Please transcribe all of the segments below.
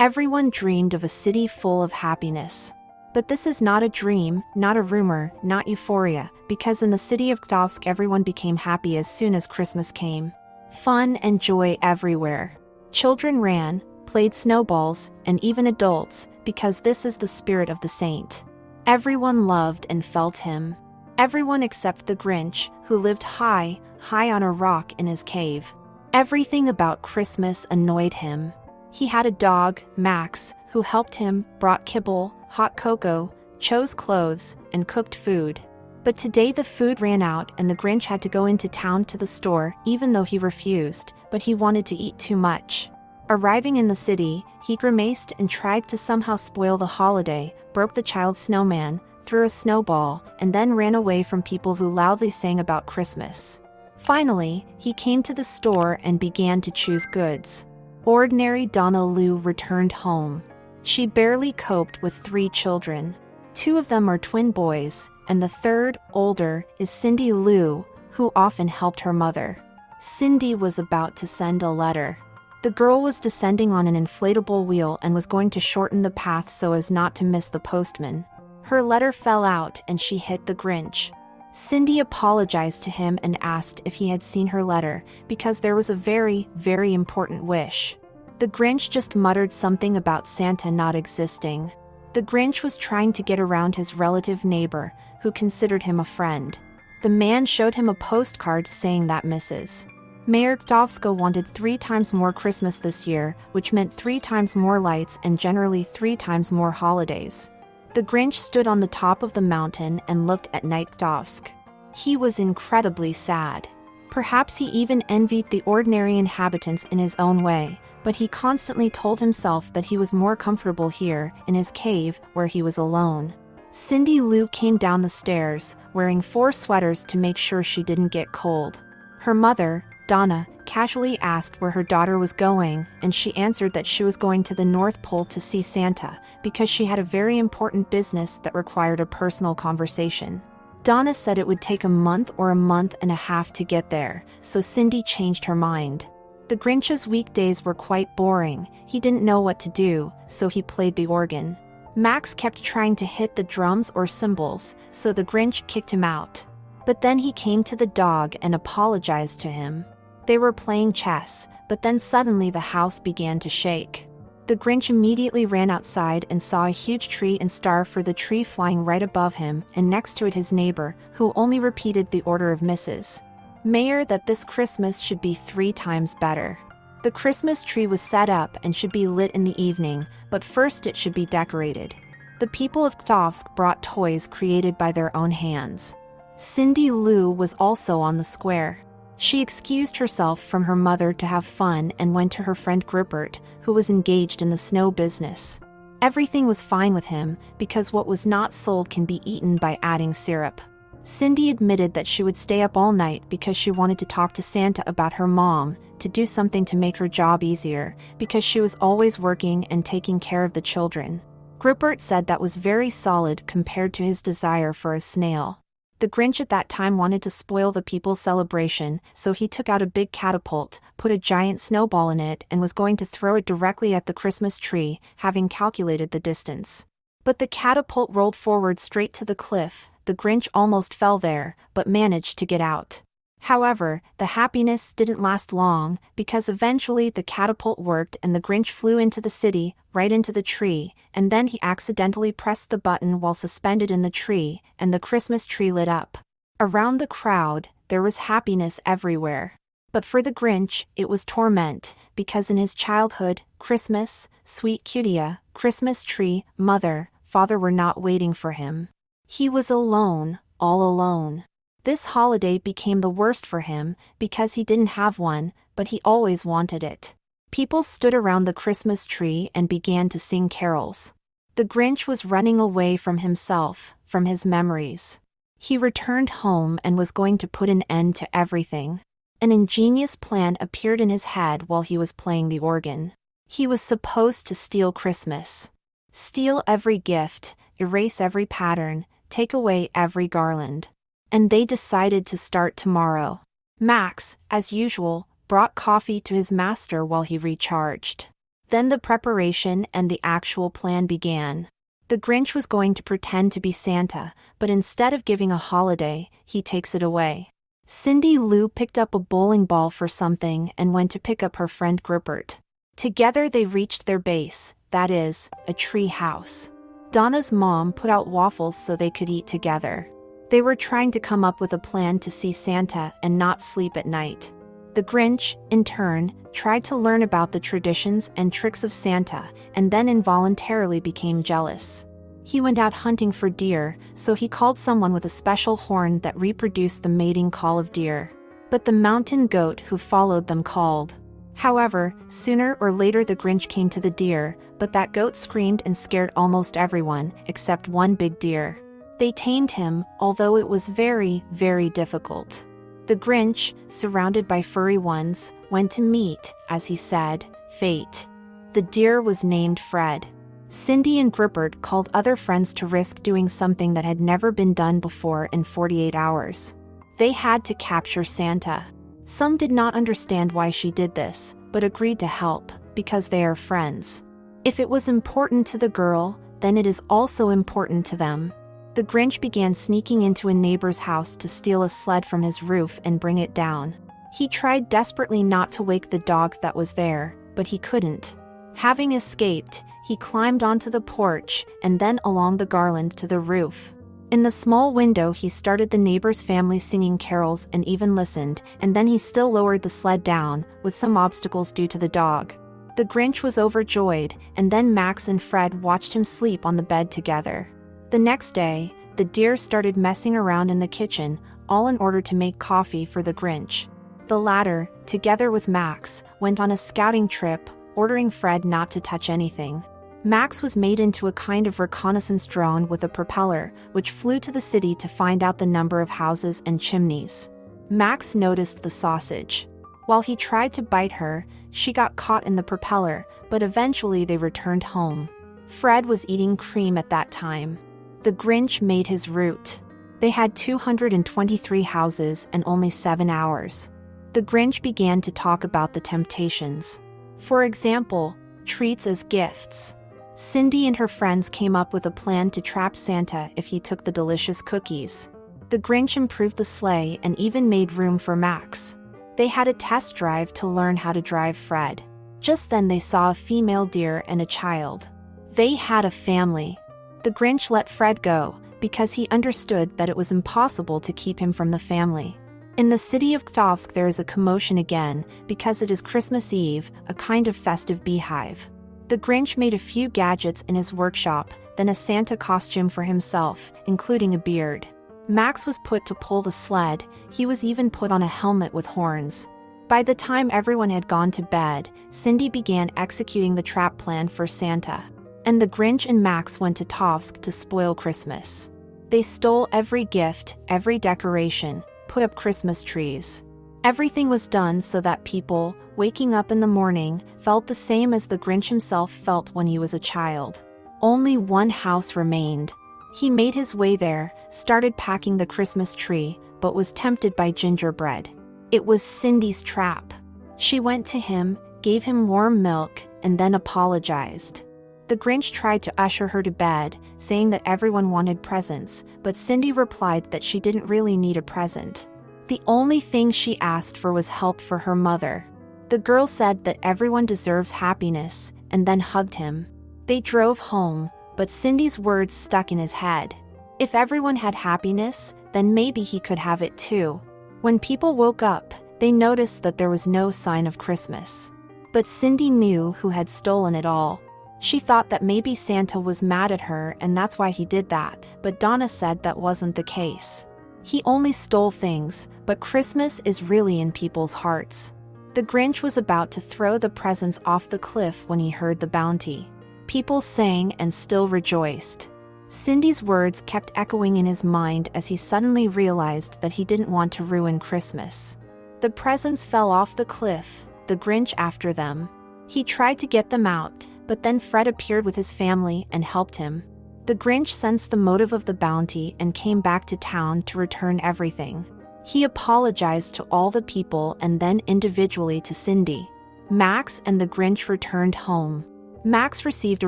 Everyone dreamed of a city full of happiness. But this is not a dream, not a rumor, not euphoria, because in the city of Gdansk everyone became happy as soon as Christmas came. Fun and joy everywhere. Children ran, played snowballs, and even adults, because this is the spirit of the saint. Everyone loved and felt him. Everyone except the Grinch, who lived high, high on a rock in his cave. Everything about Christmas annoyed him. He had a dog, Max, who helped him, brought kibble, hot cocoa, chose clothes, and cooked food. But today the food ran out and the Grinch had to go into town to the store even though he refused, but he wanted to eat too much. Arriving in the city, he grimaced and tried to somehow spoil the holiday, broke the child's snowman, threw a snowball, and then ran away from people who loudly sang about Christmas. Finally, he came to the store and began to choose goods. Ordinary Donna returned home. She barely coped with 3 children. 2 of them are twin boys, and the third, older, is Cindy Lou, who often helped her mother. Cindy was about to send a letter. The girl was descending on an inflatable wheel and was going to shorten the path so as not to miss the postman. Her letter fell out and she hit the Grinch. Cindy apologized to him and asked if he had seen her letter, because there was a very, very important wish. The Grinch just muttered something about Santa not existing. The Grinch was trying to get around his relative neighbor, who considered him a friend. The man showed him a postcard saying that Mrs. Mayor Gdansk wanted 3 times more Christmas this year, which meant 3 times more lights and generally 3 times more holidays. The Grinch stood on the top of the mountain and looked at Night Gdansk. He was incredibly sad. Perhaps he even envied the ordinary inhabitants in his own way, but he constantly told himself that he was more comfortable here, in his cave, where he was alone. Cindy Lou came down the stairs, wearing 4 sweaters to make sure she didn't get cold. Her mother, Donna, casually asked where her daughter was going, and she answered that she was going to the North Pole to see Santa, because she had a very important business that required a personal conversation. Donna said it would take a month or a month and a half to get there, so Cindy changed her mind. The Grinch's weekdays were quite boring. He didn't know what to do, so he played the organ. Max kept trying to hit the drums or cymbals, so the Grinch kicked him out. But then he came to the dog and apologized to him. They were playing chess, but then suddenly the house began to shake. The Grinch immediately ran outside and saw a huge tree and star for the tree flying right above him, and next to it his neighbor, who only repeated the order of Mrs. Mayor that this Christmas should be 3 times better. The Christmas tree was set up and should be lit in the evening, but first it should be decorated. The people of Gdansk brought toys created by their own hands. Cindy Lou was also on the square. She excused herself from her mother to have fun and went to her friend Rupert, who was engaged in the snow business. Everything was fine with him, because what was not sold can be eaten by adding syrup. Cindy admitted that she would stay up all night because she wanted to talk to Santa about her mom, to do something to make her job easier, because she was always working and taking care of the children. Rupert said that was very solid compared to his desire for a snail. The Grinch at that time wanted to spoil the people's celebration, so he took out a big catapult, put a giant snowball in it and was going to throw it directly at the Christmas tree, having calculated the distance. But the catapult rolled forward straight to the cliff. The Grinch almost fell there, but managed to get out. However, the happiness didn't last long, because eventually the catapult worked and the Grinch flew into the city, right into the tree, and then he accidentally pressed the button while suspended in the tree, and the Christmas tree lit up. Around the crowd, there was happiness everywhere. But for the Grinch, it was torment, because in his childhood, Christmas, sweet cutia, Christmas tree, mother, father were not waiting for him. He was alone, all alone. This holiday became the worst for him, because he didn't have one, but he always wanted it. People stood around the Christmas tree and began to sing carols. The Grinch was running away from himself, from his memories. He returned home and was going to put an end to everything. An ingenious plan appeared in his head while he was playing the organ. He was supposed to steal Christmas. Steal every gift, erase every pattern, take away every garland. And they decided to start tomorrow. Max, as usual, brought coffee to his master while he recharged. Then the preparation and the actual plan began. The Grinch was going to pretend to be Santa, but instead of giving a holiday, he takes it away. Cindy Lou picked up a bowling ball for something and went to pick up her friend Grippert. Together they reached their base, that is, a tree house. Donna's mom put out waffles so they could eat together. They were trying to come up with a plan to see Santa and not sleep at night. The Grinch, in turn, tried to learn about the traditions and tricks of Santa, and then involuntarily became jealous. He went out hunting for deer, so he called someone with a special horn that reproduced the mating call of deer. But the mountain goat who followed them called. However, sooner or later the Grinch came to the deer, but that goat screamed and scared almost everyone, except one big deer. They tamed him, although it was very, very difficult. The Grinch, surrounded by furry ones, went to meet, as he said, fate. The deer was named Fred. Cindy and Grippert called other friends to risk doing something that had never been done before in 48 hours. They had to capture Santa. Some did not understand why she did this, but agreed to help, because they are friends. If it was important to the girl, then it is also important to them. The Grinch began sneaking into a neighbor's house to steal a sled from his roof and bring it down. He tried desperately not to wake the dog that was there, but he couldn't. Having escaped, he climbed onto the porch and then along the garland to the roof. In the small window he started the neighbor's family singing carols and even listened, and then he still lowered the sled down, with some obstacles due to the dog. The Grinch was overjoyed, and then Max and Fred watched him sleep on the bed together. The next day, the deer started messing around in the kitchen, all in order to make coffee for the Grinch. The latter, together with Max, went on a scouting trip, ordering Fred not to touch anything. Max was made into a kind of reconnaissance drone with a propeller, which flew to the city to find out the number of houses and chimneys. Max noticed the sausage. While he tried to bite her, she got caught in the propeller, but eventually they returned home. Fred was eating cream at that time. The Grinch made his route. They had 223 houses and only 7 hours. The Grinch began to talk about the temptations. For example, treats as gifts. Cindy and her friends came up with a plan to trap Santa if he took the delicious cookies. The Grinch improved the sleigh and even made room for Max. They had a test drive to learn how to drive Fred. Just then they saw a female deer and a child. They had a family. The Grinch let Fred go, because he understood that it was impossible to keep him from the family. In the city of Gdańsk there is a commotion again, because it is Christmas Eve, a kind of festive beehive. The Grinch made a few gadgets in his workshop, then a Santa costume for himself, including a beard. Max was put to pull the sled, he was even put on a helmet with horns. By the time everyone had gone to bed, Cindy began executing the trap plan for Santa. And the Grinch and Max went to Gdańsk to spoil Christmas. They stole every gift, every decoration, put up Christmas trees. Everything was done so that people, waking up in the morning, felt the same as the Grinch himself felt when he was a child. Only one house remained. He made his way there, started packing the Christmas tree, but was tempted by gingerbread. It was Cindy's trap. She went to him, gave him warm milk, and then apologized. The Grinch tried to usher her to bed, saying that everyone wanted presents, but Cindy replied that she didn't really need a present. The only thing she asked for was help for her mother. The girl said that everyone deserves happiness, and then hugged him. They drove home, but Cindy's words stuck in his head. If everyone had happiness, then maybe he could have it too. When people woke up, they noticed that there was no sign of Christmas. But Cindy knew who had stolen it all. She thought that maybe Santa was mad at her and that's why he did that, but Donna said that wasn't the case. He only stole things, but Christmas is really in people's hearts. The Grinch was about to throw the presents off the cliff when he heard the bounty. People sang and still rejoiced. Cindy's words kept echoing in his mind as he suddenly realized that he didn't want to ruin Christmas. The presents fell off the cliff, the Grinch after them. He tried to get them out, but then Fred appeared with his family and helped him. The Grinch sensed the motive of the bounty and came back to town to return everything. He apologized to all the people and then individually to Cindy. Max and the Grinch returned home. Max received a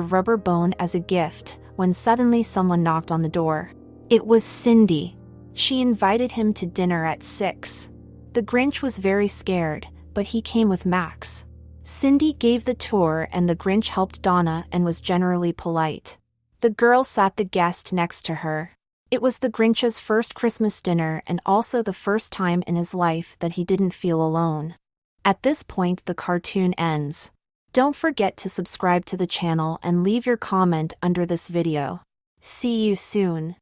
rubber bone as a gift when suddenly someone knocked on the door. It was Cindy. She invited him to dinner at 6. The Grinch was very scared, but he came with Max. Cindy gave the tour and the Grinch helped Donna and was generally polite. The girl sat the guest next to her. It was the Grinch's first Christmas dinner and also the first time in his life that he didn't feel alone. At this point, the cartoon ends. Don't forget to subscribe to the channel and leave your comment under this video. See you soon.